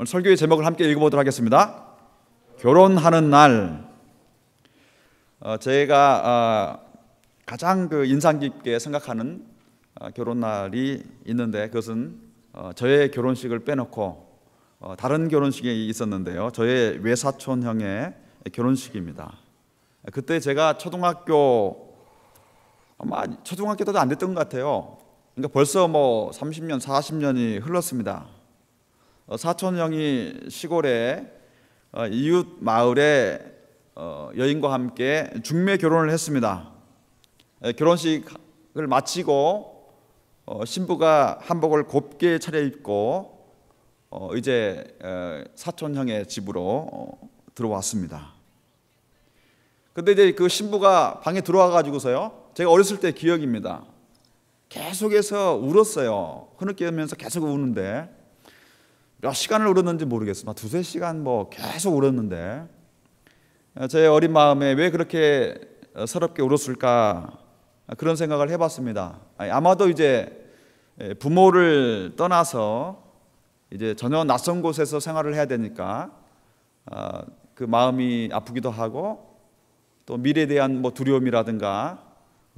오늘 설교의 제목을 함께 읽어보도록 하겠습니다. 결혼하는 날. 제가 가장 인상 깊게 생각하는 결혼날이 있는데, 그것은 저의 결혼식을 빼놓고 다른 결혼식이 있었는데요, 저의 외사촌 형의 결혼식입니다. 그때 제가 아마 초등학교 때도 안 됐던 것 같아요. 그러니까 벌써 30년, 40년이 흘렀습니다. 사촌 형이 시골에 이웃 마을에 여인과 함께 중매 결혼을 했습니다. 결혼식을 마치고 신부가 한복을 곱게 차려입고 이제 사촌 형의 집으로 들어왔습니다. 근데 이제 그 신부가 방에 들어와 가지고서요, 제가 어렸을 때 기억입니다, 계속해서 울었어요. 흐느끼면서 계속 우는데 몇 시간을 울었는지 모르겠어요. 두세 시간 계속 울었는데, 제 어린 마음에 왜 그렇게 서럽게 울었을까, 그런 생각을 해봤습니다. 아마도 이제 부모를 떠나서 이제 전혀 낯선 곳에서 생활을 해야 되니까 그 마음이 아프기도 하고, 또 미래에 대한 두려움이라든가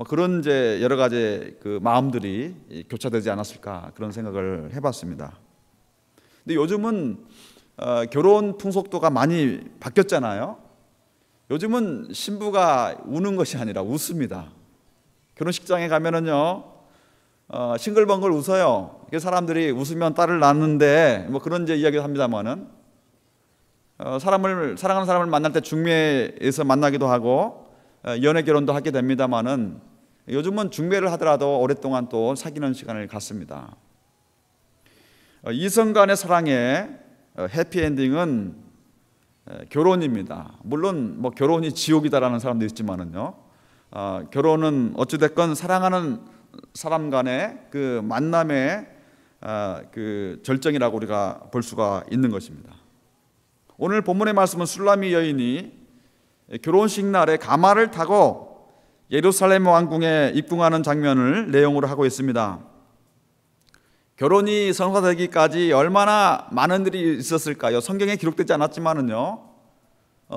그런 이제 여러 가지 그 마음들이 교차되지 않았을까, 그런 생각을 해봤습니다. 근데 요즘은 결혼 풍속도가 많이 바뀌었잖아요. 요즘은 신부가 우는 것이 아니라 웃습니다. 결혼식장에 가면은요, 싱글벙글 웃어요. 사람들이 웃으면 딸을 낳는데 그런 이제 이야기를 합니다만은, 사랑하는 사람을 만날 때 중매에서 만나기도 하고 연애 결혼도 하게 됩니다만은, 요즘은 중매를 하더라도 오랫동안 또 사귀는 시간을 갖습니다. 이성 간의 사랑의 해피엔딩은 결혼입니다. 물론 결혼이 지옥이다라는 사람도 있지만은요, 결혼은 어찌됐건 사랑하는 사람 간의 그 만남의 그 절정이라고 우리가 볼 수가 있는 것입니다. 오늘 본문의 말씀은 술라미 여인이 결혼식 날에 가마를 타고 예루살렘 왕궁에 입궁하는 장면을 내용으로 하고 있습니다. 결혼이 성사되기까지 얼마나 많은 일이 있었을까요? 성경에 기록되지 않았지만은요,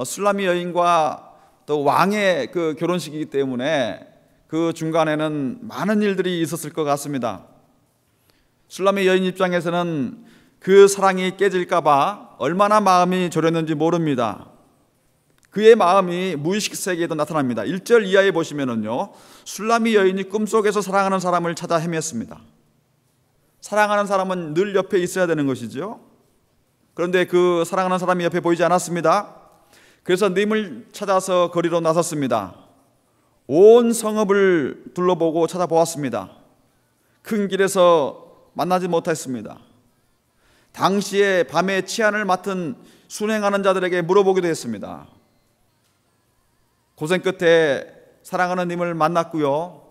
술라미 여인과 또 왕의 그 결혼식이기 때문에 그 중간에는 많은 일들이 있었을 것 같습니다. 술라미 여인 입장에서는 그 사랑이 깨질까봐 얼마나 마음이 졸였는지 모릅니다. 그의 마음이 무의식 세계에도 나타납니다. 1절 이하에 보시면은요, 술라미 여인이 꿈속에서 사랑하는 사람을 찾아 헤맸습니다. 사랑하는 사람은 늘 옆에 있어야 되는 것이죠. 그런데 그 사랑하는 사람이 옆에 보이지 않았습니다. 그래서 님을 찾아서 거리로 나섰습니다. 온 성읍을 둘러보고 찾아보았습니다. 큰 길에서 만나지 못했습니다. 당시에 밤에 치안을 맡은 순행하는 자들에게 물어보기도 했습니다. 고생 끝에 사랑하는 님을 만났고요,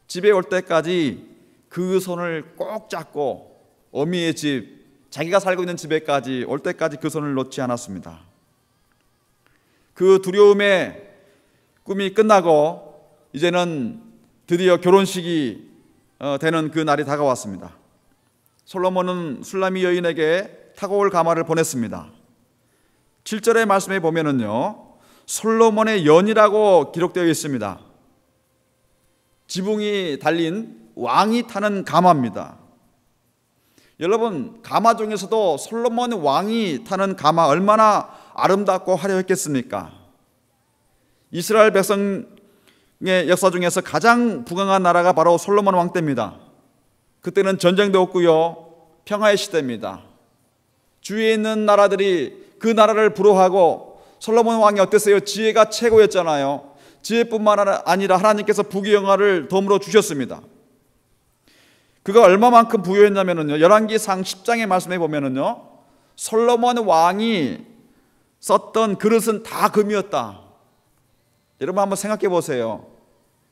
집에 올 때까지 그 손을 꼭 잡고 어미의 집, 자기가 살고 있는 집에까지 올 때까지 그 손을 놓지 않았습니다. 그 두려움의 꿈이 끝나고 이제는 드디어 결혼식이 되는 그 날이 다가왔습니다. 솔로몬은 술라미 여인에게 타고 올 가마를 보냈습니다. 7절의 말씀에 보면은요, 솔로몬의 연이라고 기록되어 있습니다. 지붕이 달린 왕이 타는 가마입니다. 여러분, 가마 중에서도 솔로몬 왕이 타는 가마 얼마나 아름답고 화려했겠습니까? 이스라엘 백성의 역사 중에서 가장 부강한 나라가 바로 솔로몬 왕 때입니다. 그때는 전쟁도 없고요, 평화의 시대입니다. 주위에 있는 나라들이 그 나라를 부러워하고, 솔로몬 왕이 어땠어요? 지혜가 최고였잖아요. 지혜뿐만 아니라 하나님께서 부귀영화를 덤으로 주셨습니다. 그가 얼마만큼 부유했냐면요, 열왕기상 10장의 말씀에 보면은요, 솔로몬 왕이 썼던 그릇은 다 금이었다. 여러분 한번 생각해 보세요.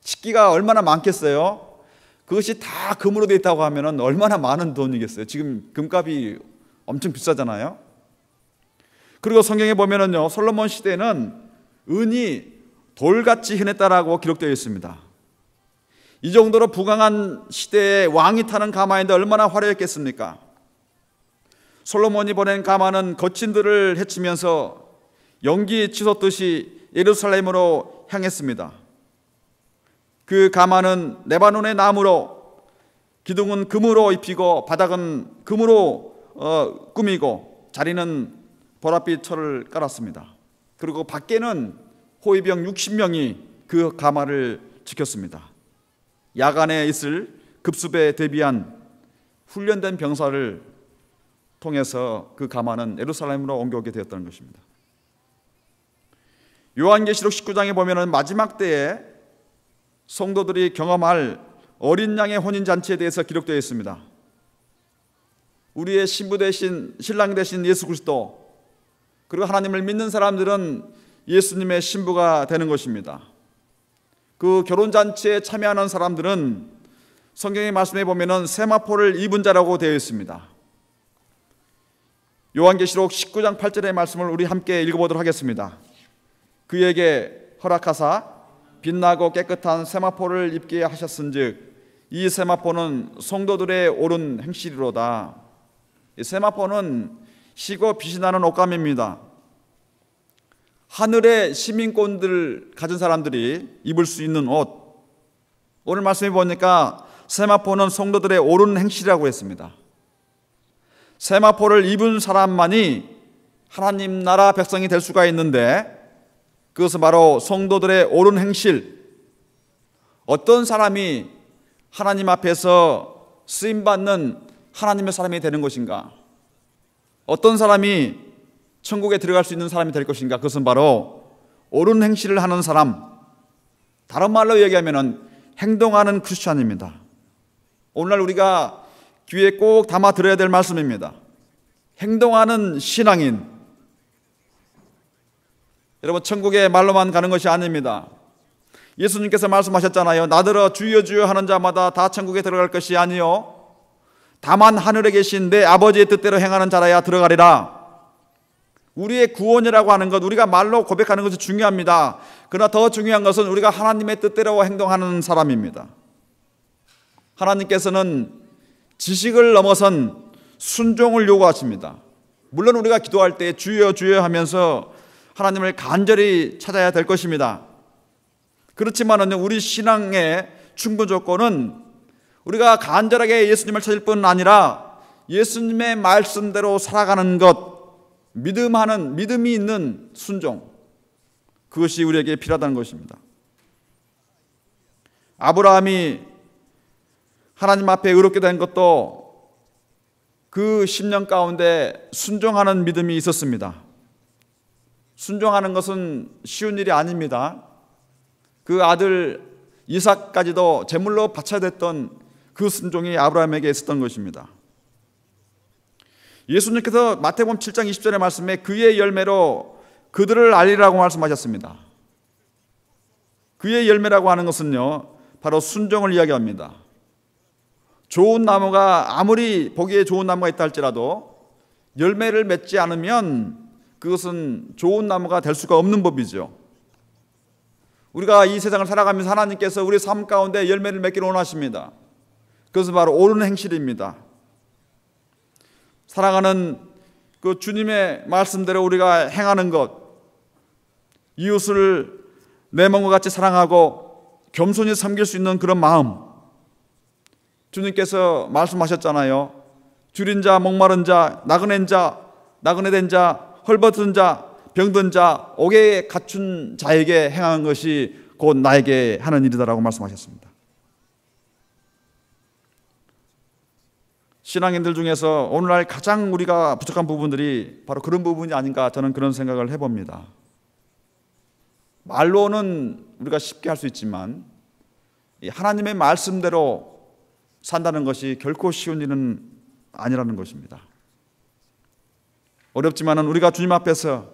식기가 얼마나 많겠어요? 그것이 다 금으로 되어 있다고 하면은 얼마나 많은 돈이겠어요? 지금 금값이 엄청 비싸잖아요. 그리고 성경에 보면은요, 솔로몬 시대는 은이 돌같이 흔했다라고 기록되어 있습니다. 이 정도로 부강한 시대에 왕이 타는 가마인데 얼마나 화려했겠습니까? 솔로몬이 보낸 가마는 거친들을 해치면서 연기 치솟듯이 예루살렘으로 향했습니다. 그 가마는 레바논의 나무로, 기둥은 금으로 입히고 바닥은 금으로 꾸미고 자리는 보랏빛 철을 깔았습니다. 그리고 밖에는 호위병 60명이 그 가마를 지켰습니다. 야간에 있을 급습에 대비한 훈련된 병사를 통해서 그 가마는 예루살렘으로 옮겨오게 되었다는 것입니다. 요한계시록 19장에 보면은 마지막 때에 성도들이 경험할 어린 양의 혼인잔치에 대해서 기록되어 있습니다. 우리의 신부 대신, 신랑 대신 예수 그리스도, 그리고 하나님을 믿는 사람들은 예수님의 신부가 되는 것입니다. 그 결혼잔치에 참여하는 사람들은 성경의 말씀에 보면은 세마포를 입은 자라고 되어 있습니다. 요한계시록 19장 8절의 말씀을 우리 함께 읽어보도록 하겠습니다. 그에게 허락하사 빛나고 깨끗한 세마포를 입게 하셨은즉 이 세마포는 성도들의 옳은 행실이로다. 이 세마포는 희고 빛이 나는 옷감입니다. 하늘의 시민권들을 가진 사람들이 입을 수 있는 옷. 오늘 말씀해 보니까 세마포는 성도들의 옳은 행실이라고 했습니다. 세마포를 입은 사람만이 하나님 나라 백성이 될 수가 있는데, 그것은 바로 성도들의 옳은 행실. 어떤 사람이 하나님 앞에서 쓰임받는 하나님의 사람이 되는 것인가? 어떤 사람이 천국에 들어갈 수 있는 사람이 될 것인가? 그것은 바로 옳은 행실을 하는 사람, 다른 말로 얘기하면 행동하는 크리스찬입니다. 오늘날 우리가 귀에 꼭 담아 들어야 될 말씀입니다. 행동하는 신앙인. 여러분, 천국에 말로만 가는 것이 아닙니다. 예수님께서 말씀하셨잖아요. 나더러 주여 주여 하는 자마다 다 천국에 들어갈 것이 아니요 다만 하늘에 계신 내 아버지의 뜻대로 행하는 자라야 들어가리라. 우리의 구원이라고 하는 것, 우리가 말로 고백하는 것이 중요합니다. 그러나 더 중요한 것은 우리가 하나님의 뜻대로 행동하는 사람입니다. 하나님께서는 지식을 넘어선 순종을 요구하십니다. 물론 우리가 기도할 때 주여 주여 하면서 하나님을 간절히 찾아야 될 것입니다. 그렇지만은 우리 신앙의 충분 조건은 우리가 간절하게 예수님을 찾을 뿐 아니라 예수님의 말씀대로 살아가는 것, 믿음이 있는 순종, 그것이 우리에게 필요하다는 것입니다. 아브라함이 하나님 앞에 의롭게 된 것도 그 10년 가운데 순종하는 믿음이 있었습니다. 순종하는 것은 쉬운 일이 아닙니다. 그 아들 이삭까지도 제물로 바쳐야 됐던 그 순종이 아브라함에게 있었던 것입니다. 예수님께서 마태복음 7장 20절의 말씀에 그의 열매로 그들을 알리라고 말씀하셨습니다. 그의 열매라고 하는 것은요, 바로 순종을 이야기합니다. 좋은 나무가 아무리 보기에 좋은 나무가 있다 할지라도 열매를 맺지 않으면 그것은 좋은 나무가 될 수가 없는 법이죠. 우리가 이 세상을 살아가면서 하나님께서 우리 삶 가운데 열매를 맺기를 원하십니다. 그것은 바로 옳은 행실입니다. 사랑하는 그 주님의 말씀대로 우리가 행하는 것, 이웃을 내 몸과 같이 사랑하고 겸손히 섬길 수 있는 그런 마음, 주님께서 말씀하셨잖아요. 줄인 자, 목마른 자, 나그네된 자, 헐벗은 자, 병든 자, 옥에 갖춘 자에게 행하는 것이 곧 나에게 하는 일이다라고 말씀하셨습니다. 신앙인들 중에서 오늘날 가장 우리가 부족한 부분들이 바로 그런 부분이 아닌가, 저는 그런 생각을 해봅니다. 말로는 우리가 쉽게 할 수 있지만 하나님의 말씀대로 산다는 것이 결코 쉬운 일은 아니라는 것입니다. 어렵지만은 우리가 주님 앞에서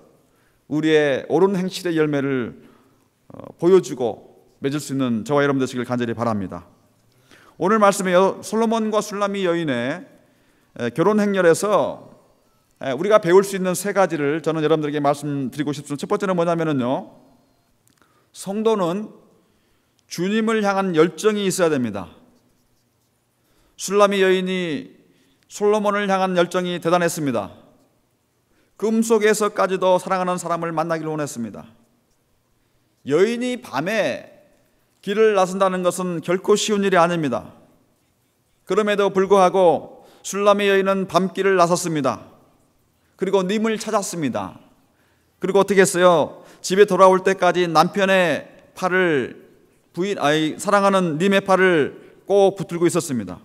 우리의 옳은 행실의 열매를 보여주고 맺을 수 있는 저와 여러분 되시길 간절히 바랍니다. 오늘 말씀에 솔로몬과 술라미 여인의 결혼 행렬에서 우리가 배울 수 있는 세 가지를 저는 여러분들에게 말씀드리고 싶습니다. 첫 번째는 뭐냐면요, 성도는 주님을 향한 열정이 있어야 됩니다. 술라미 여인이 솔로몬을 향한 열정이 대단했습니다. 금속에서까지도 사랑하는 사람을 만나기를 원했습니다. 여인이 밤에 길을 나선다는 것은 결코 쉬운 일이 아닙니다. 그럼에도 불구하고 술람의 여인은 밤길을 나섰습니다. 그리고 님을 찾았습니다. 그리고 어떻게 했어요? 집에 돌아올 때까지 남편의 팔을 사랑하는 님의 팔을 꼭 붙들고 있었습니다.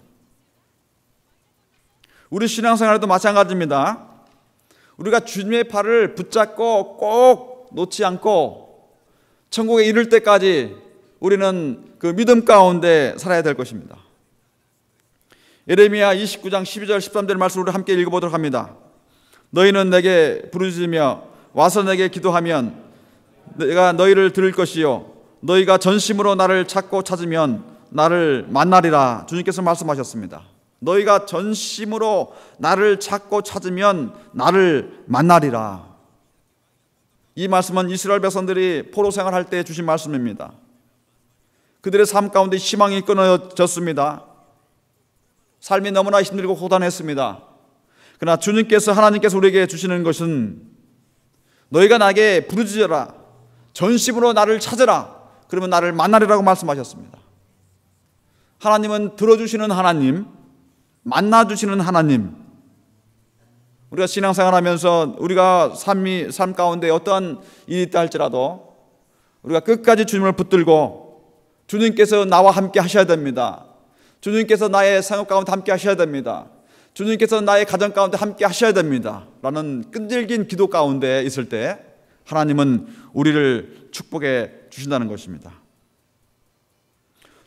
우리 신앙생활에도 마찬가지입니다. 우리가 주님의 팔을 붙잡고 꼭 놓지 않고 천국에 이를 때까지 우리는 그 믿음 가운데 살아야 될 것입니다. 예레미야 29장 12절 13절 말씀을 함께 읽어보도록 합니다. 너희는 내게 부르짖으며 와서 내게 기도하면 내가 너희를 들을 것이요 너희가 전심으로 나를 찾고 찾으면 나를 만나리라. 주님께서 말씀하셨습니다. 너희가 전심으로 나를 찾고 찾으면 나를 만나리라. 이 말씀은 이스라엘 백성들이 포로 생활할 때 주신 말씀입니다. 그들의 삶 가운데 희망이 끊어졌습니다. 삶이 너무나 힘들고 고단했습니다. 그러나 하나님께서 우리에게 주시는 것은 너희가 나에게 부르짖어라. 전심으로 나를 찾으라. 그러면 나를 만나리라고 말씀하셨습니다. 하나님은 들어주시는 하나님, 만나주시는 하나님. 우리가 신앙생활하면서 우리가 삶 가운데 어떠한 일이 있다 할지라도 우리가 끝까지 주님을 붙들고 주님께서 나와 함께 하셔야 됩니다. 주님께서 나의 생업 가운데 함께 하셔야 됩니다. 주님께서 나의 가정 가운데 함께 하셔야 됩니다. 라는 끈질긴 기도 가운데 있을 때 하나님은 우리를 축복해 주신다는 것입니다.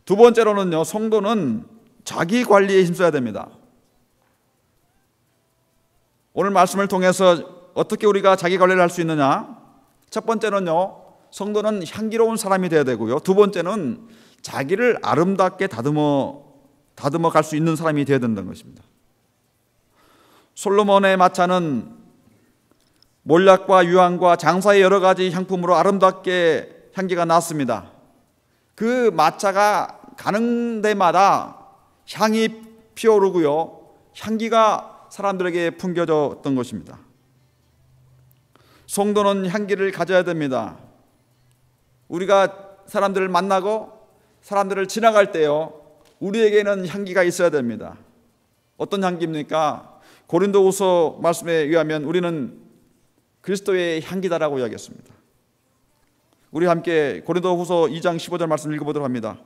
두 번째로는요, 성도는 자기 관리에 힘써야 됩니다. 오늘 말씀을 통해서 어떻게 우리가 자기 관리를 할 수 있느냐? 첫 번째는요, 성도는 향기로운 사람이 되어야 되고요. 두 번째는 자기를 아름답게 다듬어 갈 수 있는 사람이 되어야 된다는 것입니다. 솔로몬의 마차는 몰약과 유황과 장사의 여러 가지 향품으로 아름답게 향기가 났습니다. 그 마차가 가는 데마다 향이 피어오르고요, 향기가 사람들에게 풍겨졌던 것입니다. 성도는 향기를 가져야 됩니다. 우리가 사람들을 만나고 사람들을 지나갈 때요, 우리에게는 향기가 있어야 됩니다. 어떤 향기입니까? 고린도후서 말씀에 의하면 우리는 그리스도의 향기다라고 이야기했습니다. 우리 함께 고린도후서 2장 15절 말씀 읽어보도록 합니다.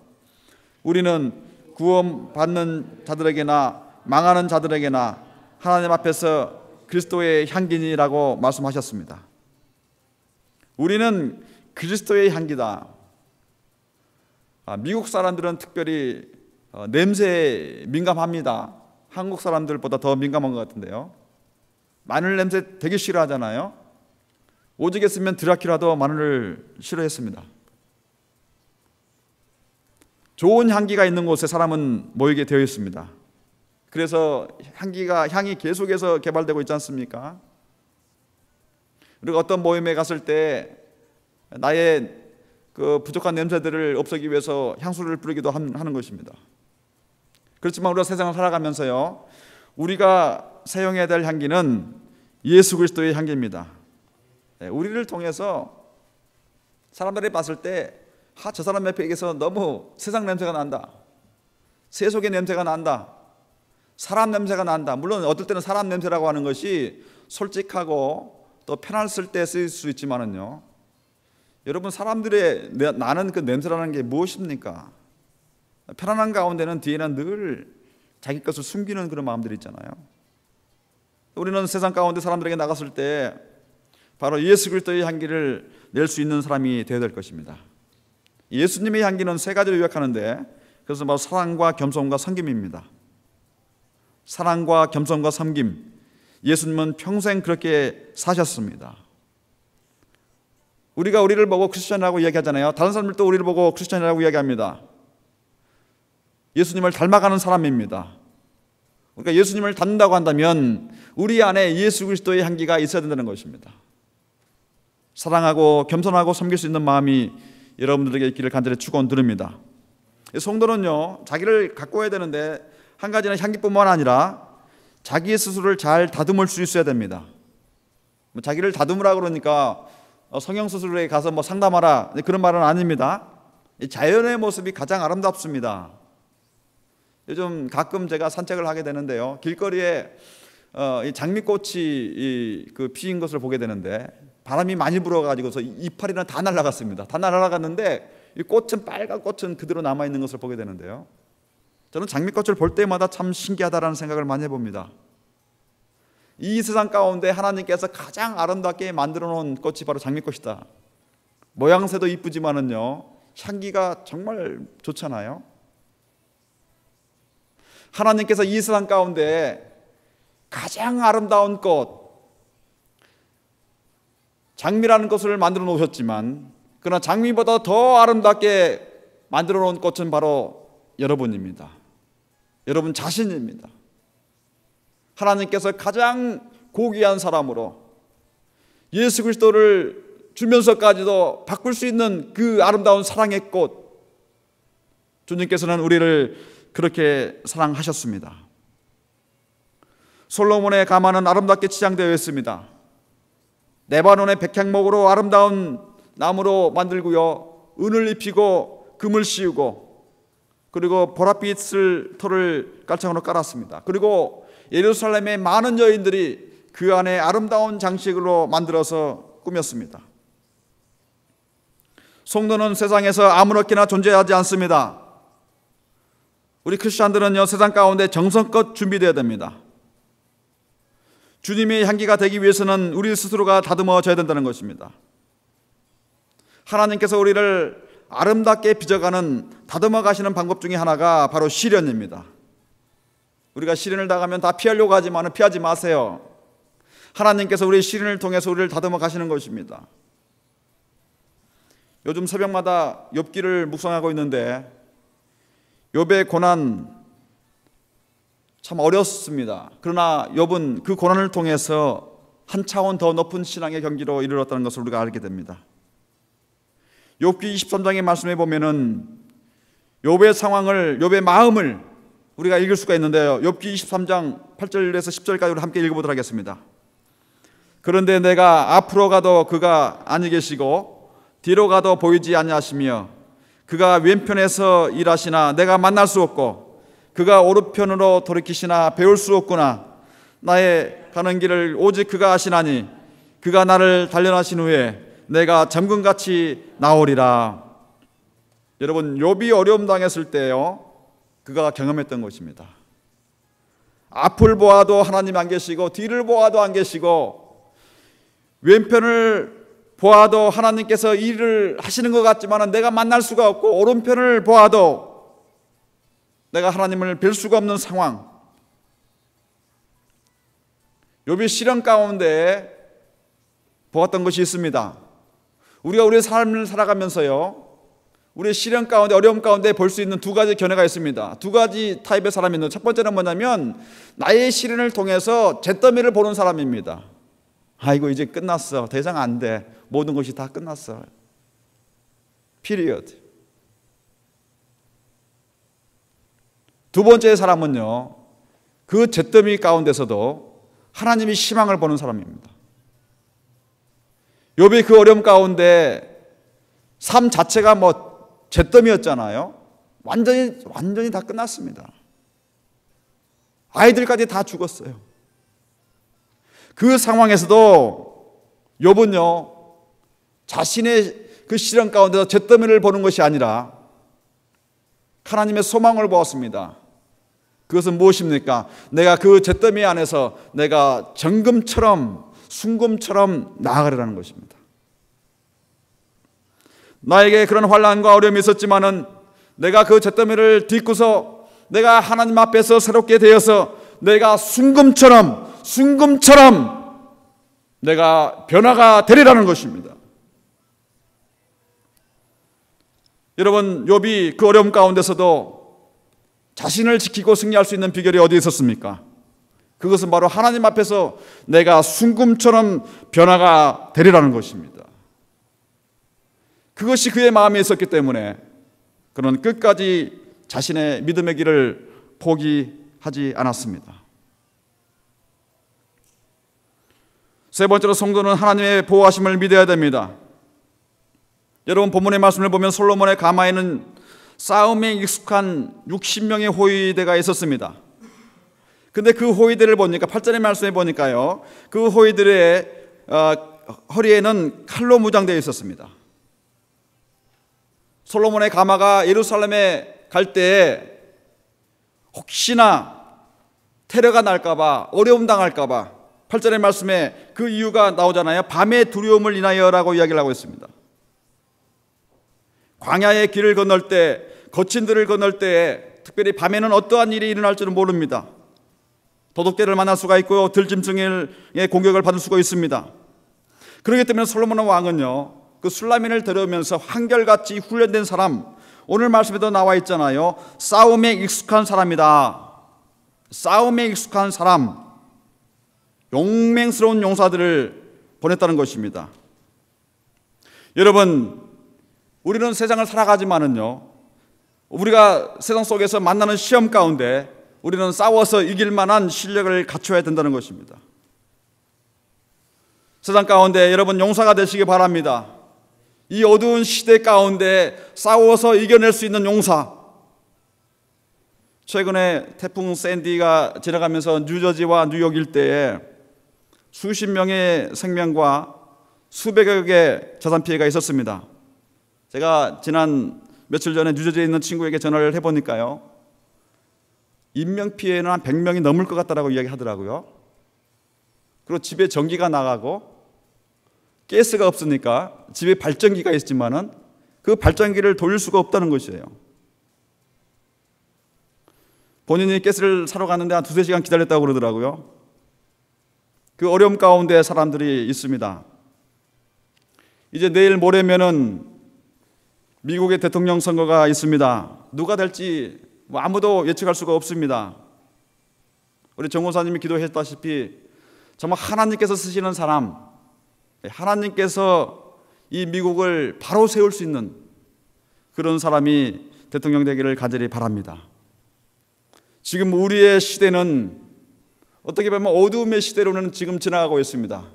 우리는 구원받는 자들에게나 망하는 자들에게나 하나님 앞에서 그리스도의 향기니라고 말씀하셨습니다. 우리는 그리스도의 향기다. 미국 사람들은 특별히 냄새에 민감합니다. 한국 사람들보다 더 민감한 것 같은데요. 마늘 냄새 되게 싫어하잖아요. 오죽했으면 드라큘라도 마늘을 싫어했습니다. 좋은 향기가 있는 곳에 사람은 모이게 되어 있습니다. 그래서 향이 계속해서 개발되고 있지 않습니까? 그리고 어떤 모임에 갔을 때 나의 그 부족한 냄새들을 없애기 위해서 향수를 뿌리기도 하는 것입니다. 그렇지만 우리가 세상을 살아가면서요, 우리가 사용해야 될 향기는 예수 그리스도의 향기입니다. 우리를 통해서 사람들이 봤을 때 저 사람 옆에서 너무 세상 냄새가 난다, 세속의 냄새가 난다, 사람 냄새가 난다. 물론 어떨 때는 사람 냄새라고 하는 것이 솔직하고 또 편했을 때 쓰일 수 있지만은요, 여러분, 사람들의 나는 그 냄새라는 게 무엇입니까? 편안한 가운데는 뒤에는 늘 자기 것을 숨기는 그런 마음들이 있잖아요. 우리는 세상 가운데 사람들에게 나갔을 때 바로 예수 그리스도의 향기를 낼 수 있는 사람이 되어야 될 것입니다. 예수님의 향기는 세 가지로 요약하는데, 그것은 바로 사랑과 겸손과 섬김입니다. 사랑과 겸손과 섬김. 예수님은 평생 그렇게 사셨습니다. 우리가 우리를 보고 크리스천이라고 이야기하잖아요. 다른 사람들도 우리를 보고 크리스천이라고 이야기합니다. 예수님을 닮아가는 사람입니다. 그러니까 예수님을 닮는다고 한다면 우리 안에 예수 그리스도의 향기가 있어야 된다는 것입니다. 사랑하고 겸손하고 섬길 수 있는 마음이 여러분들에게 있기를 간절히 축원드립니다. 성도는요, 자기를 가꿔야 되는데 한 가지는 향기뿐만 아니라 자기 스스로를 잘 다듬을 수 있어야 됩니다. 자기를 다듬으라 그러니까 성형수술에 가서 상담하라 그런 말은 아닙니다. 자연의 모습이 가장 아름답습니다. 요즘 가끔 제가 산책을 하게 되는데요, 길거리에 이 장미꽃이 피인 것을 보게 되는데 바람이 많이 불어가지고서 이파리는 다 날아갔습니다. 다 날아갔는데 이 꽃은, 빨간 꽃은 그대로 남아있는 것을 보게 되는데요, 저는 장미꽃을 볼 때마다 참 신기하다라는 생각을 많이 해봅니다. 이 세상 가운데 하나님께서 가장 아름답게 만들어 놓은 꽃이 바로 장미꽃이다. 모양새도 이쁘지만은요, 향기가 정말 좋잖아요. 하나님께서 이 세상 가운데 가장 아름다운 꽃, 장미라는 것을 만들어 놓으셨지만, 그러나 장미보다 더 아름답게 만들어 놓은 꽃은 바로 여러분입니다. 여러분 자신입니다. 하나님께서 가장 고귀한 사람으로 예수 그리스도를 주면서까지도 바꿀 수 있는 그 아름다운 사랑의 꽃, 주님께서는 우리를 그렇게 사랑하셨습니다. 솔로몬의 가마는 아름답게 치장되어 있습니다. 레바논의 백향목으로 아름다운 나무로 만들고요, 은을 입히고 금을 씌우고, 그리고 보랏빛을 털을 깔창으로 깔았습니다. 그리고 예루살렘의 많은 여인들이 그 안에 아름다운 장식으로 만들어서 꾸몄습니다. 성도는 세상에서 아무렇게나 존재하지 않습니다. 우리 크리스천들은요, 세상 가운데 정성껏 준비되어야 됩니다. 주님의 향기가 되기 위해서는 우리 스스로가 다듬어져야 된다는 것입니다. 하나님께서 우리를 아름답게 빚어가는, 다듬어 가시는 방법 중에 하나가 바로 시련입니다. 우리가 시련을 당하면 다 피하려고 하지만 피하지 마세요. 하나님께서 우리의 시련을 통해서 우리를 다듬어 가시는 것입니다. 요즘 새벽마다 욥기를 묵상하고 있는데 욥의 고난 참 어렵습니다. 그러나 욥은 그 고난을 통해서 한 차원 더 높은 신앙의 경지로 이르렀다는 것을 우리가 알게 됩니다. 욥기 23장의 말씀에 보면은 욥의 상황을, 욥의 마음을 우리가 읽을 수가 있는데요, 욥기 23장 8절에서 10절까지 우리 함께 읽어보도록 하겠습니다. 그런데 내가 앞으로 가도 그가 아니 계시고 뒤로 가도 보이지 아니하시며 그가 왼편에서 일하시나 내가 만날 수 없고 그가 오른편으로 돌이키시나 배울 수 없구나. 나의 가는 길을 오직 그가 아시나니 그가 나를 단련하신 후에 내가 잠금같이 나오리라. 여러분, 욥이 어려움 당했을 때요, 그가 경험했던 것입니다. 앞을 보아도 하나님 안 계시고 뒤를 보아도 안 계시고 왼편을 보아도 하나님께서 일을 하시는 것 같지만 내가 만날 수가 없고 오른편을 보아도 내가 하나님을 뵐 수가 없는 상황. 욥이 시련 가운데 보았던 것이 있습니다. 우리가 우리의 삶을 살아가면서요, 우리의 시련 가운데, 어려움 가운데 볼 수 있는 두 가지 견해가 있습니다. 두 가지 타입의 사람이 있는데, 첫 번째는 뭐냐면 나의 시련을 통해서 잿더미를 보는 사람입니다. 아이고 이제 끝났어, 더 이상 안 돼, 모든 것이 다 끝났어, 피리어드. 두 번째 사람은요, 그 잿더미 가운데서도 하나님이 희망을 보는 사람입니다. 욥이 그 어려움 가운데 삶 자체가 잿더미였잖아요. 완전히 다 끝났습니다. 아이들까지 다 죽었어요. 그 상황에서도 욥은요, 자신의 그 시련 가운데서 잿더미를 보는 것이 아니라 하나님의 소망을 보았습니다. 그것은 무엇입니까? 내가 그 잿더미 안에서 내가 정금처럼, 순금처럼 나아가리라는 것입니다. 나에게 그런 환난과 어려움이 있었지만은 내가 그 잿더미를 딛고서 내가 하나님 앞에서 새롭게 되어서 내가 순금처럼 내가 변화가 되리라는 것입니다. 여러분, 욥이 그 어려움 가운데서도 자신을 지키고 승리할 수 있는 비결이 어디에 있었습니까? 그것은 바로 하나님 앞에서 내가 순금처럼 변화가 되리라는 것입니다. 그것이 그의 마음에 있었기 때문에 그는 끝까지 자신의 믿음의 길을 포기하지 않았습니다. 세 번째로 성도는 하나님의 보호하심을 믿어야 됩니다. 여러분 본문의 말씀을 보면 솔로몬의 가마에는 싸움에 익숙한 60명의 호위대가 있었습니다. 근데 그 호위대를 보니까 8절의 말씀에 보니까요, 그 호위들의 허리에는 칼로 무장되어 있었습니다. 솔로몬의 가마가 예루살렘에 갈 때 혹시나 테러가 날까봐, 어려움 당할까봐 8절의 말씀에 그 이유가 나오잖아요. 밤의 두려움을 인하여라고 이야기를 하고 있습니다. 광야의 길을 건널 때, 거친 들을 건널 때, 특별히 밤에는 어떠한 일이 일어날지는 모릅니다. 도둑들을 만날 수가 있고요, 들짐승의 공격을 받을 수가 있습니다. 그렇기 때문에 솔로몬 왕은요, 그 술라민을 데려오면서 한결같이 훈련된 사람, 오늘 말씀에도 나와 있잖아요. 싸움에 익숙한 사람이다. 싸움에 익숙한 사람, 용맹스러운 용사들을 보냈다는 것입니다. 여러분, 우리는 세상을 살아가지만은요, 우리가 세상 속에서 만나는 시험 가운데 우리는 싸워서 이길 만한 실력을 갖춰야 된다는 것입니다. 세상 가운데 여러분 용사가 되시기 바랍니다. 이 어두운 시대 가운데 싸워서 이겨낼 수 있는 용사. 최근에 태풍 샌디가 지나가면서 뉴저지와 뉴욕 일대에 수십 명의 생명과 수백여 개의 자산 피해가 있었습니다. 제가 지난 며칠 전에 뉴저지에 있는 친구에게 전화를 해보니까요, 인명피해는 한 100명이 넘을 것 같다라고 이야기하더라고요. 그리고 집에 전기가 나가고 가스가 없으니까 집에 발전기가 있지만은 그 발전기를 돌릴 수가 없다는 것이에요. 본인이 가스를 사러 갔는데 한 2-3시간 기다렸다고 그러더라고요. 그 어려움 가운데 사람들이 있습니다. 이제 내일 모레면은 미국의 대통령 선거가 있습니다. 누가 될지 아무도 예측할 수가 없습니다. 우리 정호사님이 기도했다시피 정말 하나님께서 쓰시는 사람, 하나님께서 이 미국을 바로 세울 수 있는 그런 사람이 대통령 되기를 간절히 바랍니다. 지금 우리의 시대는 어떻게 보면 어둠의 시대로는 지금 지나가고 있습니다.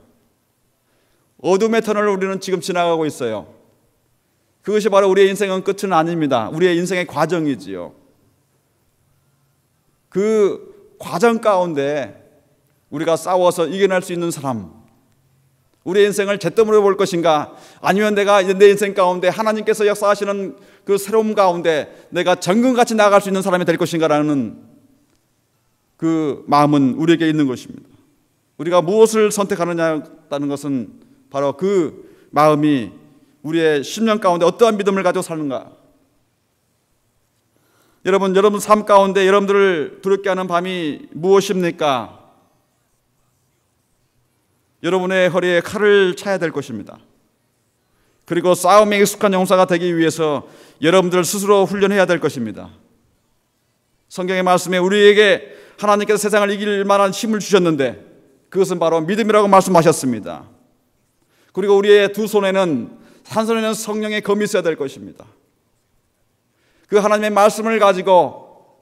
어둠의 터널을 우리는 지금 지나가고 있어요. 그것이 바로 우리의 인생은 끝은 아닙니다. 우리의 인생의 과정이지요. 그 과정 가운데 우리가 싸워서 이겨낼 수 있는 사람, 우리의 인생을 잿더미로 볼 것인가, 아니면 내가 이제 내 인생 가운데 하나님께서 역사하시는 그 새로움 가운데 내가 정금같이 나아갈 수 있는 사람이 될 것인가라는 그 마음은 우리에게 있는 것입니다. 우리가 무엇을 선택하느냐는 것은 바로 그 마음이 우리의 심령 가운데 어떠한 믿음을 가지고 사는가. 여러분 삶 가운데 여러분들을 두렵게 하는 밤이 무엇입니까? 여러분의 허리에 칼을 차야 될 것입니다. 그리고 싸움에 익숙한 용사가 되기 위해서 여러분들 스스로 훈련해야 될 것입니다. 성경의 말씀에 우리에게 하나님께서 세상을 이길 만한 힘을 주셨는데 그것은 바로 믿음이라고 말씀하셨습니다. 그리고 우리의 두 손에는, 한 손에는 성령의 검이 있어야 될 것입니다. 그 하나님의 말씀을 가지고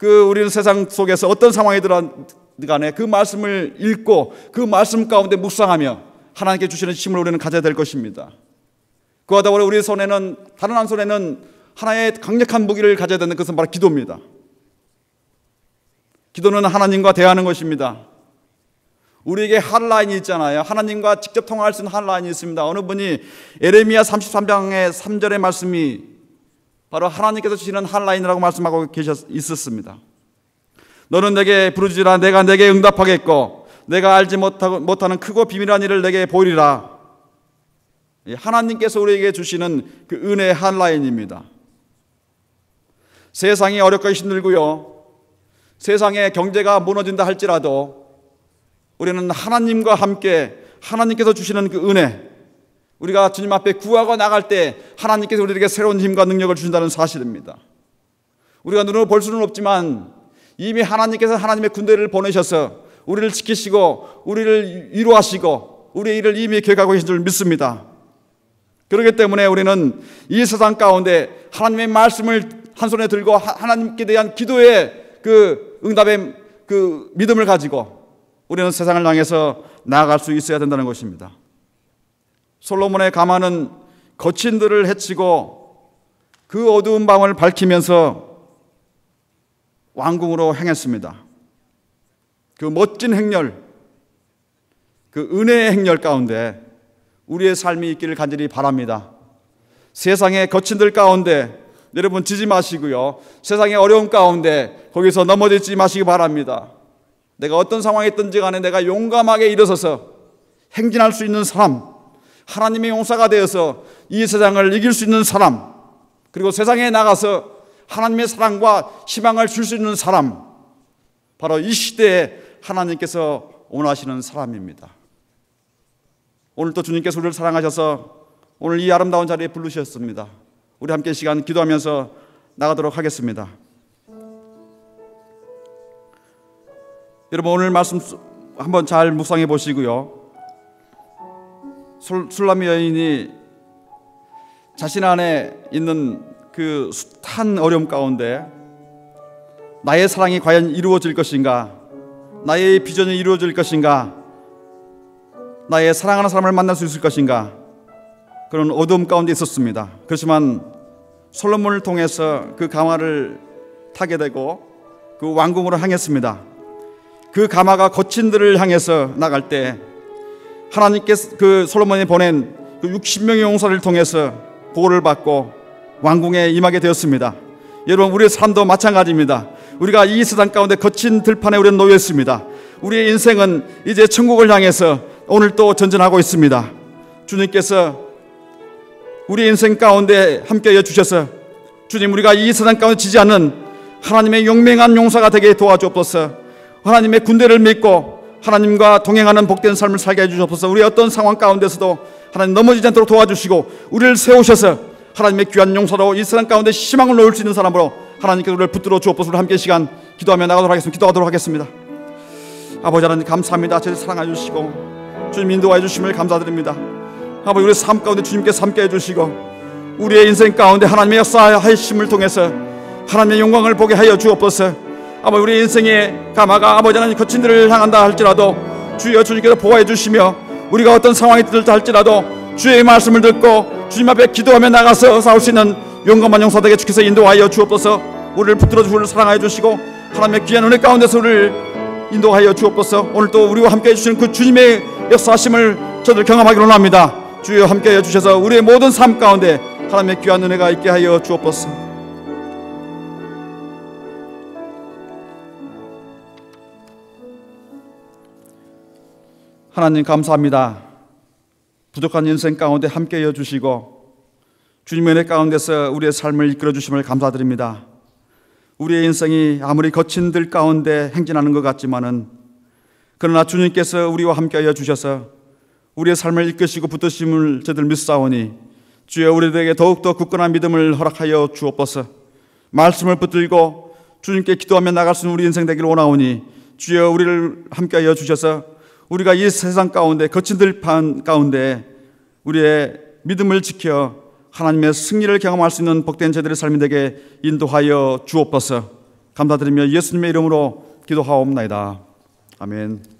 우리는 세상 속에서 어떤 상황이든 간에 그 말씀을 읽고 그 말씀 가운데 묵상하며 하나님께 주시는 힘을 우리는 가져야 될 것입니다. 그와 더불어 우리 손에는, 다른 한 손에는 하나의 강력한 무기를 가져야 되는 것은 바로 기도입니다. 기도는 하나님과 대화하는 것입니다. 우리에게 핫라인이 있잖아요. 하나님과 직접 통화할 수 있는 핫라인이 있습니다. 어느 분이 에레미야 33장의 3절의 말씀이 바로 하나님께서 주시는 핫라인이라고 말씀하고 있었습니다. 너는 내게 부르짖으라, 내가 내게 응답하겠고 내가 알지 못하는 크고 비밀한 일을 내게 보이리라. 하나님께서 우리에게 주시는 그 은혜의 핫라인입니다. 세상이 어렵고 힘들고요, 세상의 경제가 무너진다 할지라도 우리는 하나님과 함께 하나님께서 주시는 그 은혜, 우리가 주님 앞에 구하고 나갈 때 하나님께서 우리에게 새로운 힘과 능력을 주신다는 사실입니다. 우리가 눈으로 볼 수는 없지만 이미 하나님께서 하나님의 군대를 보내셔서 우리를 지키시고 우리를 위로하시고 우리의 일을 이미 계획하고 계신 줄 믿습니다. 그렇기 때문에 우리는 이 세상 가운데 하나님의 말씀을 한 손에 들고 하나님께 대한 기도의 그 응답의 그 믿음을 가지고 우리는 세상을 향해서 나아갈 수 있어야 된다는 것입니다. 솔로몬의 가마는 거친들을 해치고 그 어두운 밤을 밝히면서 왕궁으로 행했습니다. 그 멋진 행렬, 그 은혜의 행렬 가운데 우리의 삶이 있기를 간절히 바랍니다. 세상의 거친들 가운데 여러분 지지 마시고요, 세상의 어려움 가운데 거기서 넘어지지 마시기 바랍니다. 내가 어떤 상황에 있든지 간에 내가 용감하게 일어서서 행진할 수 있는 사람, 하나님의 용사가 되어서 이 세상을 이길 수 있는 사람, 그리고 세상에 나가서 하나님의 사랑과 희망을 줄 수 있는 사람, 바로 이 시대에 하나님께서 원하시는 사람입니다. 오늘 또 주님께서 우리를 사랑하셔서 오늘 이 아름다운 자리에 부르셨습니다. 우리 함께 시간 기도하면서 나가도록 하겠습니다. 여러분, 오늘 말씀 한번 잘 묵상해 보시고요, 술람미 여인이 자신 안에 있는 그 숱한 어려움 가운데 나의 사랑이 과연 이루어질 것인가, 나의 비전이 이루어질 것인가, 나의 사랑하는 사람을 만날 수 있을 것인가, 그런 어두움 가운데 있었습니다. 그렇지만 솔로몬을 통해서 그 가마를 타게 되고 그 왕궁으로 향했습니다. 그 가마가 거친들을 향해서 나갈 때 하나님께서 그 솔로몬이 보낸 그 60명의 용사를 통해서 보호를 받고 왕궁에 임하게 되었습니다. 여러분, 우리의 삶도 마찬가지입니다. 우리가 이 세상 가운데 거친 들판에 우리는 놓여 있습니다. 우리의 인생은 이제 천국을 향해서 오늘 또 전진하고 있습니다. 주님께서 우리의 인생 가운데 함께하여 주셔서 주님, 우리가 이 세상 가운데 지지 않는 하나님의 용맹한 용사가 되게 도와주옵소서. 하나님의 군대를 믿고 하나님과 동행하는 복된 삶을 살게 해주옵소서. 우리의 어떤 상황 가운데서도 하나님 넘어지지 않도록 도와주시고 우리를 세우셔서 하나님의 귀한 용사로 이 세상 가운데 희망을 놓을 수 있는 사람으로 하나님께서 우리를 붙들어 주옵소서. 우리 함께 시간 기도하며 나가도록 하겠습니다. 기도하도록 하겠습니다. 아버지 하나님, 감사합니다. 저를 사랑해 주시고 주님 인도해 주심을 감사드립니다. 아버지, 우리 삶 가운데 주님께서 함께 해주시고 우리의 인생 가운데 하나님의 역사하심을 통해서 하나님의 영광을 보게 하여 주옵소서. 아버지, 우리 인생의 가마가 아버지 하나님 거친들을 향한다 할지라도 주여 주님께서 보호해 주시며 우리가 어떤 상황이 들다 할지라도 주의 말씀을 듣고 주님 앞에 기도하며 나가서 싸울 수 있는 용감한 용사들에게 주께서 인도하여 주옵소서. 우리를 붙들어 주시고 사랑하여 주시고 하나님의 귀한 은혜 가운데서 우리를 인도하여 주옵소서. 오늘 또 우리와 함께 해주시는 그 주님의 역사하심을 저들 경험하기로 합니다. 주여 함께 해주셔서 우리의 모든 삶 가운데 하나님의 귀한 은혜가 있게 하여 주옵소서. 하나님 감사합니다. 부족한 인생 가운데 함께 해주시고 주님의 은혜 가운데서 우리의 삶을 이끌어 주심을 감사드립니다. 우리의 인생이 아무리 거친 들 가운데 행진하는 것 같지만은 그러나 주님께서 우리와 함께 하여 주셔서 우리의 삶을 이끄시고 붙드심을 저들 믿사오니 주여 우리들에게 더욱더 굳건한 믿음을 허락하여 주옵소서. 말씀을 붙들고 주님께 기도하며 나갈 수 있는 우리 인생 되기를 원하오니 주여 우리를 함께하여 주셔서 우리가 이 세상 가운데 거친 들판 가운데 우리의 믿음을 지켜 하나님의 승리를 경험할 수 있는 복된 저들의 삶이 되게 인도하여 주옵소서. 감사드리며 예수님의 이름으로 기도하옵나이다. 아멘.